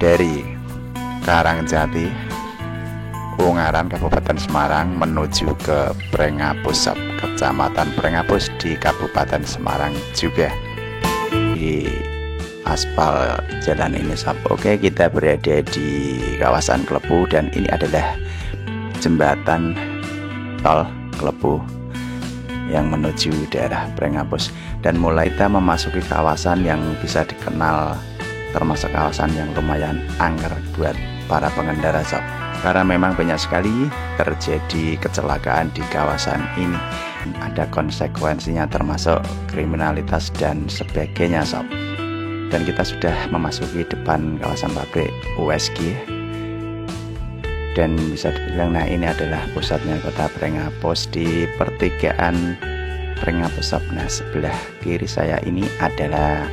dari Karangjati, Ungaran, Kabupaten Semarang menuju ke Prengapus, Kecamatan Prengapus di Kabupaten Semarang juga. Di aspal jalan ini sob. Oke, kita berada di kawasan Klepu dan ini adalah jembatan tol Klepu yang menuju daerah Prengapus, dan mulai kita memasuki kawasan yang bisa dikenal termasuk kawasan yang lumayan angker buat para pengendara sob, karena memang banyak sekali terjadi kecelakaan di kawasan ini. Ada konsekuensinya termasuk kriminalitas dan sebagainya sob. Dan kita sudah memasuki depan kawasan pabrik USG, dan bisa dibilang nah ini adalah pusatnya kota Prengapus di pertigaan Prengapus sob. Nah, sebelah kiri saya ini adalah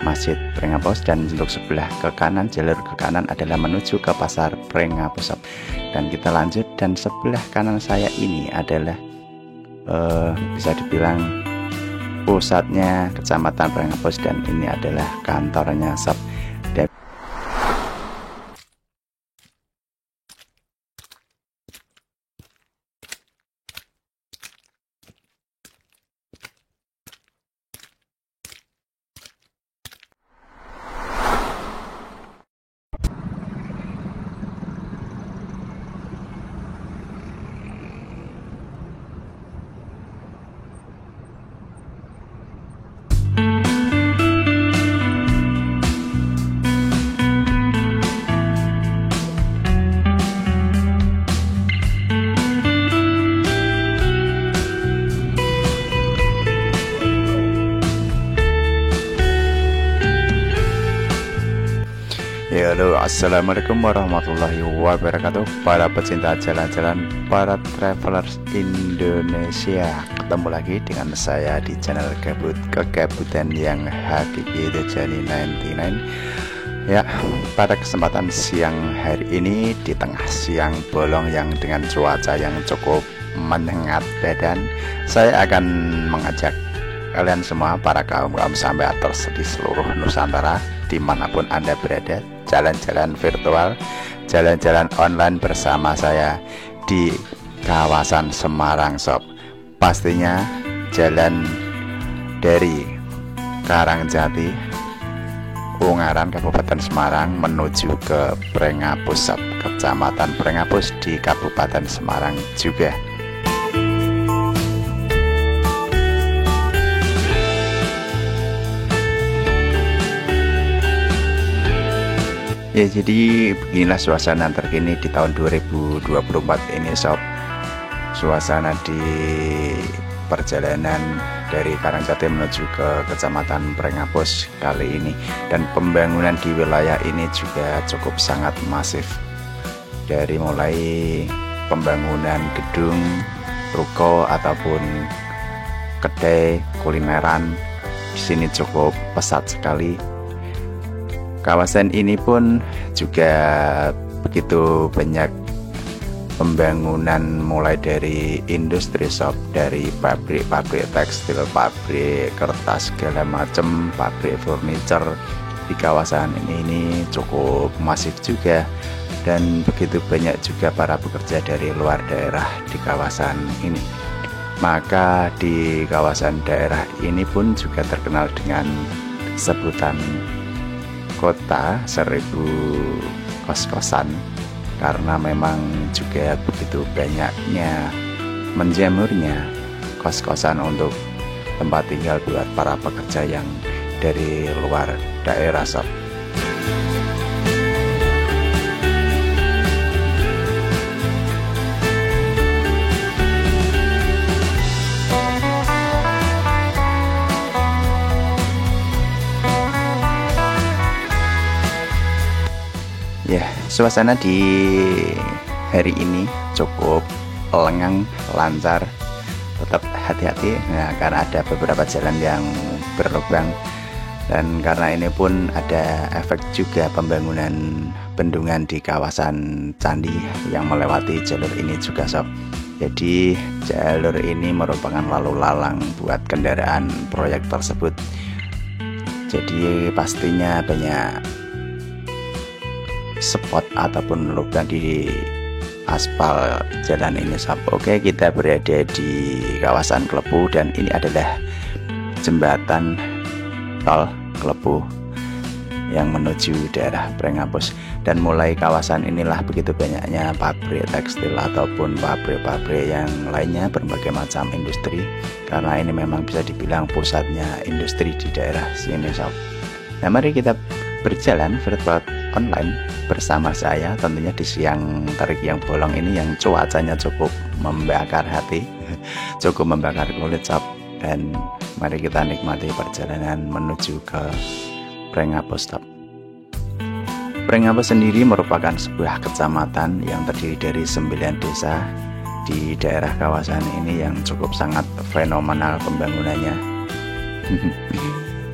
Masjid Prengapus, dan untuk sebelah ke kanan, jalur ke kanan adalah menuju ke pasar Prengapus sob. Dan kita lanjut, dan sebelah kanan saya ini adalah bisa dibilang pusatnya Kecamatan Prengapus, dan ini adalah kantornya sob. Ya, halo, assalamualaikum warahmatullahi wabarakatuh, para pecinta jalan-jalan, para travelers Indonesia. Ketemu lagi dengan saya di channel kegabutan yang hakiki, The Journey 99. Ya, pada kesempatan siang hari ini, di tengah siang bolong yang dengan cuaca yang cukup menghangat badan, saya akan mengajak kalian semua, para kaum sambaters di seluruh Nusantara, dimanapun Anda berada, jalan-jalan virtual, jalan-jalan online bersama saya di kawasan Semarang sob. Pastinya jalan dari Karangjati, Ungaran, Kabupaten Semarang menuju ke Prengapus sob, Kecamatan Prengapus di Kabupaten Semarang juga. Ya, jadi beginilah suasana terkini di tahun 2024 ini sob. Suasana di perjalanan dari Karangjati menuju ke Kecamatan Prengapus kali ini, dan pembangunan di wilayah ini juga cukup sangat masif. Dari mulai pembangunan gedung, ruko ataupun kedai kulineran di sini cukup pesat sekali. Kawasan ini pun juga begitu banyak pembangunan, mulai dari industri sob, dari pabrik tekstil, pabrik kertas, segala macam, pabrik furniture di kawasan ini cukup masif juga, dan begitu banyak juga para pekerja dari luar daerah di kawasan ini. Maka di kawasan daerah ini pun juga terkenal dengan sebutan kota 1000 kos-kosan, karena memang juga begitu banyaknya menjamurnya kos-kosan untuk tempat tinggal buat para pekerja yang dari luar daerah sob. Ya, suasana di hari ini cukup lengang, lancar, tetap hati-hati. Nah, karena ada beberapa jalan yang berlubang, dan karena ini pun ada efek juga pembangunan bendungan di kawasan Candi yang melewati jalur ini juga sob. Jadi jalur ini merupakan lalu lalang buat kendaraan proyek tersebut. Jadi pastinya banyak spot ataupun lubang di aspal jalan ini sob. Oke, kita berada di kawasan Klepu dan ini adalah jembatan tol Klepu yang menuju daerah Prengapuss. Dan mulai kawasan inilah begitu banyaknya pabrik tekstil ataupun pabrik-pabrik yang lainnya, berbagai macam industri, karena ini memang bisa dibilang pusatnya industri di daerah sini sob. Nah, mari kita berjalan virtual online bersama saya tentunya di siang terik yang bolong ini, yang cuacanya cukup membakar hati cukup membakar kulit sob. Dan mari kita nikmati perjalanan menuju ke Prengapuss sob. Prengapuss sendiri merupakan sebuah kecamatan yang terdiri dari 9 desa di daerah kawasan ini yang cukup sangat fenomenal pembangunannya.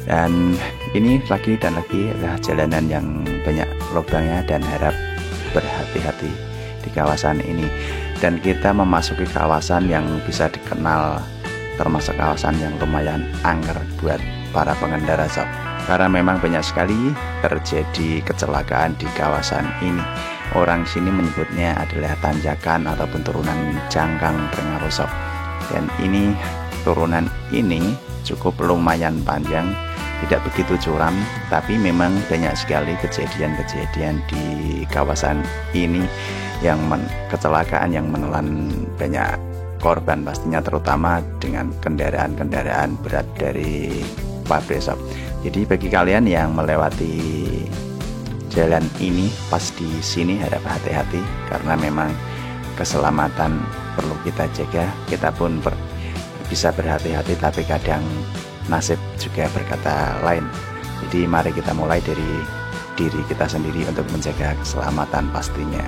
Dan ini lagi dan lagi adalah jalanan yang banyak lubangnya, dan harap berhati-hati di kawasan ini. Dan kita memasuki kawasan yang bisa dikenal termasuk kawasan yang lumayan angker buat para pengendara sob, karena memang banyak sekali terjadi kecelakaan di kawasan ini. Orang sini menyebutnya adalah tanjakan ataupun turunan jangkang Prengapuss sob. Dan ini turunan ini cukup lumayan panjang, tidak begitu curam, tapi memang banyak sekali kejadian-kejadian di kawasan ini yang kecelakaan yang menelan banyak korban pastinya, terutama dengan kendaraan-kendaraan berat dari pabrik sob. Jadi bagi kalian yang melewati jalan ini pas di sini, harap hati-hati karena memang keselamatan perlu kita jaga. Kita pun bisa berhati-hati, tapi kadang nasib juga berkata lain. Jadi mari kita mulai dari diri kita sendiri untuk menjaga keselamatan pastinya.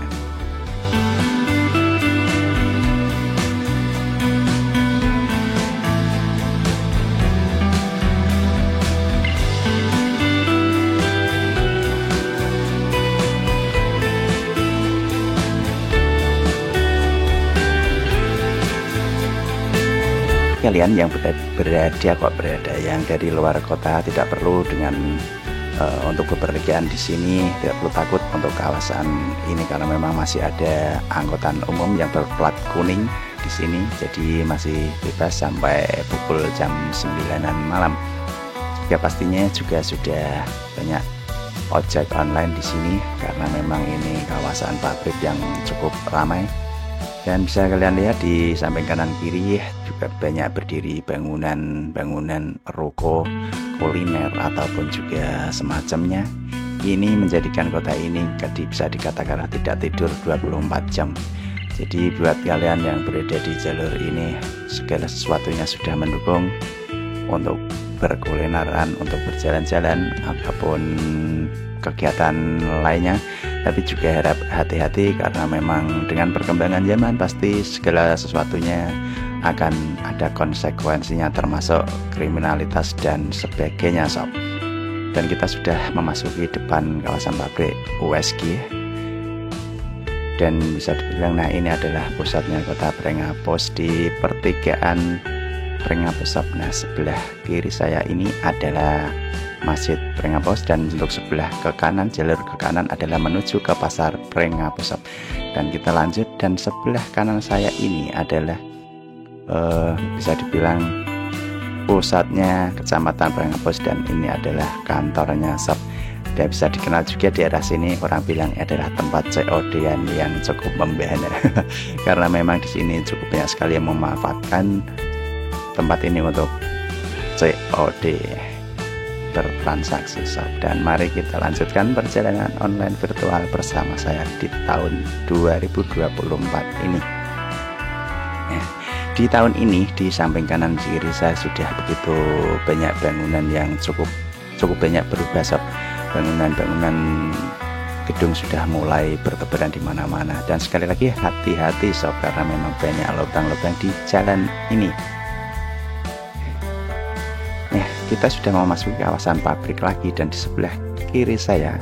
Kalian yang berada yang dari luar kota tidak perlu dengan untuk bepergian di sini, tidak perlu takut untuk kawasan ini karena memang masih ada angkutan umum yang berplat kuning di sini, jadi masih bebas sampai pukul jam 9-an malam. Ya pastinya juga sudah banyak ojek online di sini karena memang ini kawasan pabrik yang cukup ramai. Dan bisa kalian lihat di samping kanan kiri juga banyak berdiri bangunan ruko, kuliner ataupun juga semacamnya. Ini menjadikan kota ini bisa dikatakan tidak tidur 24 jam. Jadi buat kalian yang berada di jalur ini, segala sesuatunya sudah mendukung untuk berkulineran, untuk berjalan-jalan ataupun kegiatan lainnya. Tapi juga harap hati-hati karena memang dengan perkembangan zaman pasti segala sesuatunya akan ada konsekuensinya, termasuk kriminalitas dan sebagainya sob. Dan kita sudah memasuki depan kawasan pabrik USG, dan bisa dibilang nah ini adalah pusatnya kota Prengapuss di pertigaan Prengapuss sob. Nah, sebelah kiri saya ini adalah Masjid Prengapuss, dan untuk sebelah ke kanan, jalur ke kanan adalah menuju ke pasar Prengapuss sob. Dan kita lanjut, dan sebelah kanan saya ini adalah bisa dibilang pusatnya kecamatan Prengapuss, dan ini adalah kantornya sob. Dan bisa dikenal juga di arah sini orang bilang adalah tempat COD-an yang cukup membahana karena memang di sini cukup banyak sekali yang memanfaatkan tempat ini untuk COD, bertransaksi sob. Dan mari kita lanjutkan perjalanan online virtual bersama saya di tahun 2024 ini. Di tahun ini di samping kanan kiri saya sudah begitu banyak bangunan yang cukup banyak berubah sob. Bangunan gedung sudah mulai bertebaran di mana-mana, dan sekali lagi hati-hati sob karena memang banyak lubang-lubang di jalan ini. Kita sudah memasuki kawasan pabrik lagi, dan di sebelah kiri saya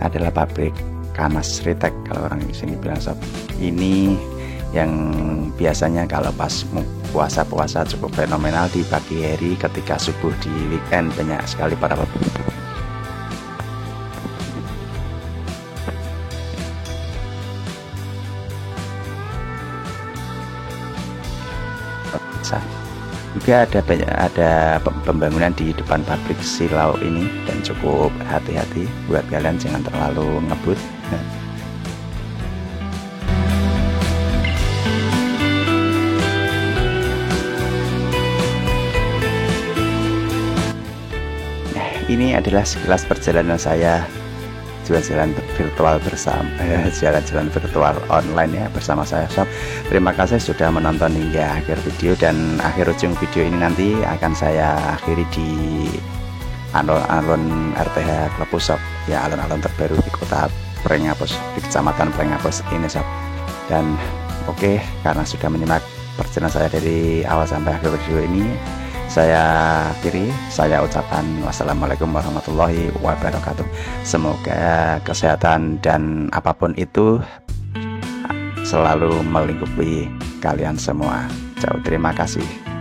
adalah pabrik Kamas Ritek kalau orang di sini bilang sob. Ini yang biasanya kalau pas puasa-puasa cukup fenomenal di pagi hari ketika subuh di weekend, banyak sekali para Juga ada pembangunan di depan pabrik silau ini, dan cukup hati-hati buat kalian, jangan terlalu ngebut. Ini adalah sekilas perjalanan saya jalan-jalan virtual bersama jalan-jalan virtual online ya bersama saya Sob. Terima kasih sudah menonton hingga akhir video, dan akhir ujung video ini nanti akan saya akhiri di alun-alun RTH Klepu Sob ya, alun-alun terbaru di kota Prengapus, di kecamatan Prengapus ini Sob. Dan oke, karena sudah menyimak perjalanan saya dari awal sampai akhir video ini, saya akhiri, saya ucapkan wassalamualaikum warahmatullahi wabarakatuh. Semoga kesehatan dan apapun itu selalu melingkupi kalian semua. Terima kasih.